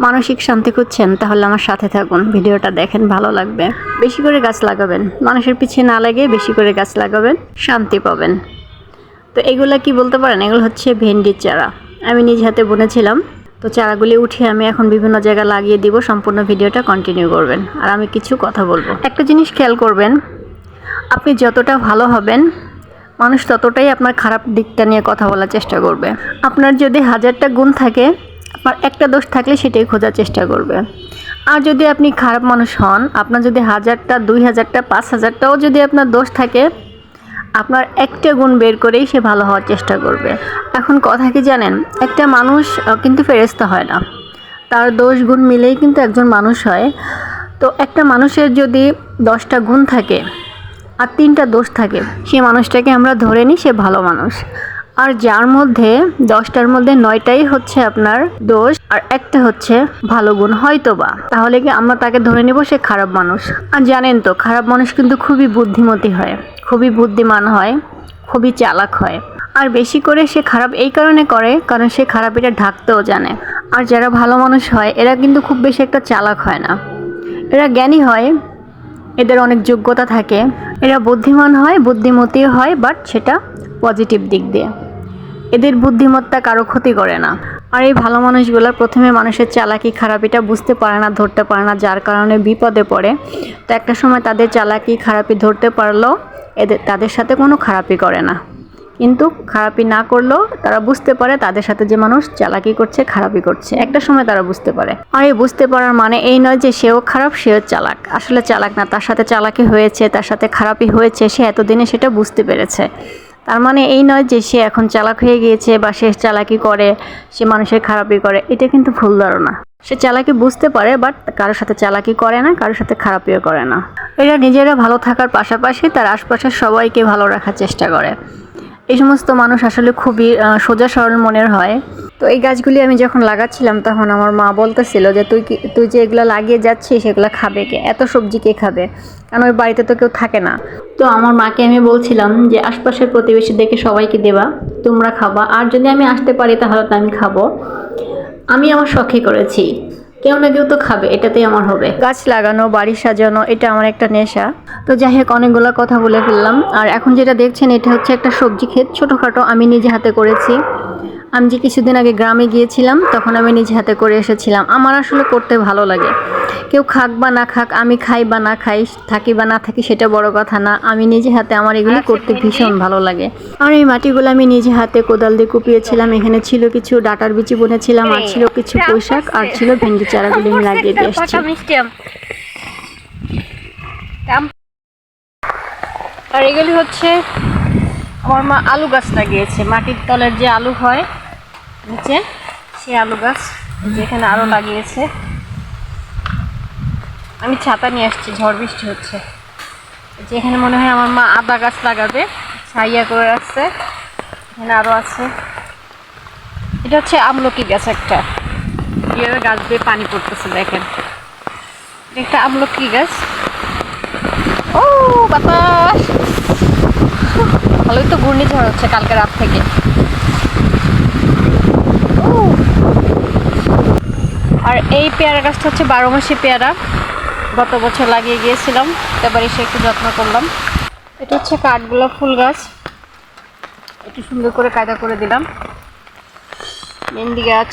মানসিক শান্তি খুঁজছেন তাহলে আমার সাথে থাকুন, ভিডিওটা দেখেন, ভালো লাগবে। বেশি করে গাছ লাগাবেন, মানুষের পিছিয়ে না লাগে বেশি করে গাছ লাগাবেন, শান্তি পাবেন। তো এগুলা কি বলতে পারেন, এগুলো হচ্ছে ভেন্ডির চারা। আমি নিজ হাতে বুনেছিলাম। তো চারাগুলি উঠিয়ে আমি এখন বিভিন্ন জায়গায় লাগিয়ে দিব। সম্পূর্ণ ভিডিওটা কন্টিনিউ করবেন আর আমি কিছু কথা বলবো। একটা জিনিস খেয়াল করবেন, আপনি যতটা ভালো হবেন মানুষ ততটাই আপনার খারাপ দিকটা নিয়ে কথা বলার চেষ্টা করবে। আপনার যদি 1000টা গুণ থাকে, আপনার একটা দোষ থাকলে সেটাই খোঁজার চেষ্টা করবে। আর যদি আপনি খারাপ মানুষ হন, আপনার যদি 1000টা 2000টা 5000টাও যদি আপনার দোষ থাকে, আপনার একটা গুণ বের করেই সে ভালো হওয়ার চেষ্টা করবে। এখন কথা কি জানেন, একটা মানুষ কিন্তু ফেরেশতা হয় না, তার দোষ গুণ মিলেই কিন্তু একজন মানুষ হয়। তো একটা মানুষের যদি 10টা গুণ থাকে আর 3টা দোষ থাকে, সে মানুষটাকে আমরা ধরে নিই সে ভালো মানুষ। আর যার মধ্যে 10টার মধ্যে 9টাই হচ্ছে আপনার দোষ আর একটা হচ্ছে ভালো গুণ হয়তোবা, তাহলে কি আমরা তাকে ধরে নেব সে খারাপ মানুষ? আর জানেন তো, খারাপ মানুষ কিন্তু খুবই বুদ্ধিমতী হয়, খুবই বুদ্ধিমান হয়, খুবই চালাক হয়। আর বেশি করে সে খারাপ এই কারণে করে কারণ সে খারাপ এটা ঢাকতেও জানে। আর যারা ভালো মানুষ হয় এরা কিন্তু খুব বেশি একটা চালাক হয় না, এরা জ্ঞানী হয়, এদের অনেক যোগ্যতা থাকে, এরা বুদ্ধিমান হয়, বুদ্ধিমতী হয়, বাট সেটা পজিটিভ দিক দিয়ে। এদের বুদ্ধিমত্তা কারো ক্ষতি করে না। আর এই ভালো মানুষগুলো প্রথমে মানুষের চালাকি খারাপিটা বুঝতে পারে না, ধরতে পারে না, যার কারণে বিপদে পড়ে। তো একটা সময় তাদের চালাকি খারাপি ধরতে পারলেও তাদের সাথে কোনো খারাপি করে না। কিন্তু খারাপি না করলেও তারা বুঝতে পারে তাদের সাথে যে মানুষ চালাকি করছে, খারাপি করছে, একটা সময় তারা বুঝতে পারে। আর এই বুঝতে পারার মানে এই নয় যে সেও খারাপ সেও চালাক, আসলে চালাক না, তার সাথে চালাকি হয়েছে, তার সাথে খারাপি হয়েছে, সে এতদিনে সেটা বুঝতে পেরেছে। তার মানে এই নয় যে সে এখন চালাক হয়ে গিয়েছে বা সে চালাকি করে, সে মানুষের খারাপি করে, এটা কিন্তু ভুল ধারণা। সে চালাকি বুঝতে পারে, বাট কারোর সাথে চালাকি করে না, কারোর সাথে খারাপিও করে না। এরা নিজেরা ভালো থাকার পাশাপাশি তার আশপাশের সবাইকে ভালো রাখার চেষ্টা করে। এই সমস্ত মানুষ আসলে খুবই সোজা সরল মনের হয়। তো এই গাছগুলি আমি যখন লাগাচ্ছিলাম তখন আমার মা বলতেছিল যে তুই যে এগুলো লাগিয়ে যাচ্ছিস সেগুলো খাবে কে, এত সবজি কে খাবে, কারণ ওই বাড়িতে তো কেউ থাকে না। তো আমার মাকে আমি বলছিলাম যে আশপাশের প্রতিবেশীদেরকে সবাইকে দেবা, তোমরা খাবা, আর যদি আমি আসতে পারি তাহলে তো আমি খাবো। আমি আমার শখে করেছি, কেউ না কেউ তো খাবে, এটাতেই আমার হবে। গাছ লাগানো, বাড়ি সাজানো, এটা আমার একটা নেশা। তো যাই হোক, অনেকগুলো কথা বলে ফেললাম। আর এখন যেটা দেখছেন এটা হচ্ছে একটা সবজি ক্ষেত, ছোটোখাটো, আমি নিজে হাতে করেছি। আমি যে কিছুদিন আগে গ্রামে গিয়েছিলাম তখন আমি নিজে হাতে করে এসেছিলাম। আমার আসলে করতে ভালো লাগে, কেউ খাক বা না খাক, আমি খাই বা না খাই, থাকি বা না থাকি, সেটা বড় কথা না। আমি নিজে হাতে আমার এগুলি করতে ভীষণ ভালো লাগে। আর এই মাটিগুলো আমি নিজে হাতে কোদাল দিয়ে কুপিয়েছিলাম। এখানে ছিল কিছু ডাটার বিচি বুনেছিলাম, আর ছিল কিছু পুঁইশাক, আর ছিল ভেন্ডি চারাগুলি আমি লাগিয়ে দিয়ে এসেছি। আর এগুলি হচ্ছে আমার মা আলু গাছ লাগিয়েছে, মাটির তলের যে আলু হয় নিচে, সেই আলু গাছ যেখানে আরও লাগিয়েছে। আমি ছাতা নিয়ে আসছি, ঝড় বৃষ্টি হচ্ছে। যেখানে মনে হয় আমার মা আদা গাছ লাগাবে, ছাইয়া করে রাখছে, এখানে আরও আছে। এটা হচ্ছে আমলকি গাছ একটা, এভাবে গাছ দিয়ে পানি পড়তেছে, দেখেন এটা একটা আমলকি গাছ। ও বাতাস, ভালোই তো ঘূর্ণিঝড় হচ্ছে কালকে রাত থেকে। আর এই পেয়ারা গাছটা হচ্ছে 12 মাসি পেয়ারা, গত বছর লাগিয়ে গিয়েছিলাম, এবার এসে একটু যত্ন করলাম। এটা হচ্ছে কাঠগোলাপ ফুল গাছ, একটু সুন্দর করে কায়দা করে দিলাম। মেহেন্দি গাছ।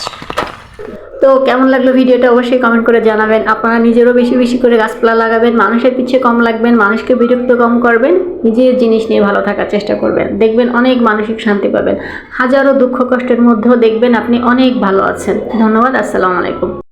তো কেমন লাগলো ভিডিওটা অবশ্যই কমেন্ট করে জানাবেন। আপনারা নিজেরও বেশি বেশি করে গাছপালা লাগাবেন, মানুষের পিছিয়ে কম লাগবেন, মানুষকে বিরক্ত কম করবেন, নিজের জিনিস নিয়ে ভালো থাকার চেষ্টা করবেন, দেখবেন অনেক মানসিক শান্তি পাবেন। হাজারো দুঃখ কষ্টের মধ্যেও দেখবেন আপনি অনেক ভালো আছেন। ধন্যবাদ, আসসালামু আলাইকুম।